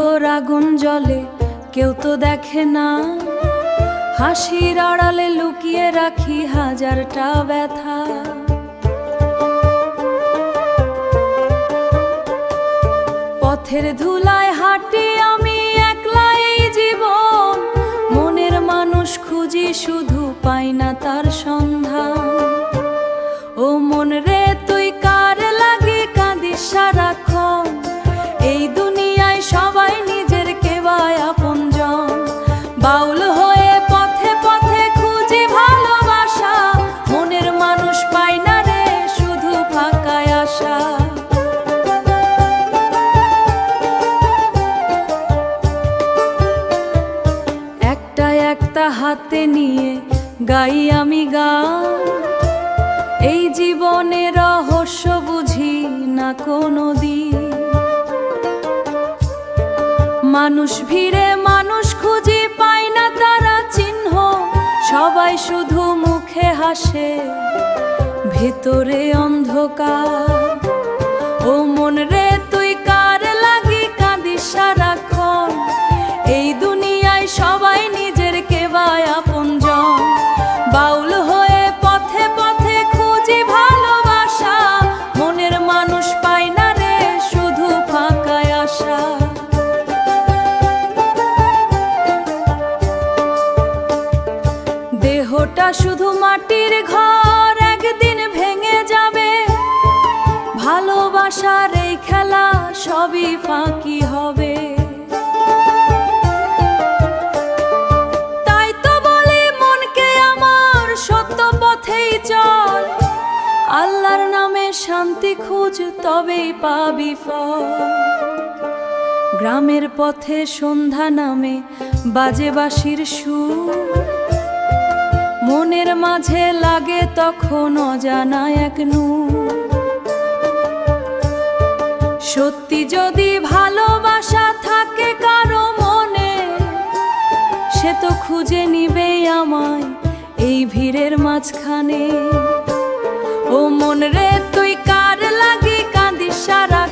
হৃদয়ের আগুন জ্বলে কেউ তো দেখে না, হাসির আড়ালে লুকিয়ে রাখি হাজারটা ব্যথা। পথের ধুলায় হাঁটি আমি একলা এই জীবন, মনের মানুষ খুঁজি শুধু পাই না তার সন্ধান। ও মন রে তুই কার লাগি কাঁদিস সারাক্ষণ, এই দুনিয়ায় সবাই নিজের কেবায় আপনজন। বাউল হয়ে পথে পথে খুঁজি ভালোবাসা, মনের মানুষ পাই না রে শুধু ফাঁকায় আশা। একটা একটা হাতে নিয়ে গাই আমি গান, এই জীবনের রহস্য বুঝি না কোনো দিন। মানুষ ভিড়ে মানুষ খুঁজি পাই না তারা চিহ্ন, সবাই শুধু মুখে হাসে ভেতরে অন্ধকার। ও মন রে তুই কার লাগি কাঁদিস সারাক্ষণ, এই দুনিয়ায় সবাই নিজের কেবায় আপনজন। বাউল হয়ে পথে পথে খুঁজি ভালোবাসা, মনের মানুষ পাই না রে শুধু ফাঁকায় আশা। দেহটা শুধু মাটির ঘর, একদিন ভেঙে যাবে। ভালোবাসার এই খেলা সবই ফাঁকি হবে। তাই তো বলি মনকে আমার সত্য পথেই চল, আল্লাহর নামে শান্তি খুঁজ তবেই পাবি ফল। গ্রামের পথে সন্ধ্যা নামে বাজে বাঁশির সুর, মনের মাঝে লাগে তখন অজানা এক নূর। সত্যি যদি ভালোবাসা থাকে কারো মনে, সে তো খুঁজে নিবেই আমায় এই ভিড়ের মাঝখানে। ও মন রে তুই কার লাগি কাঁদিস সারা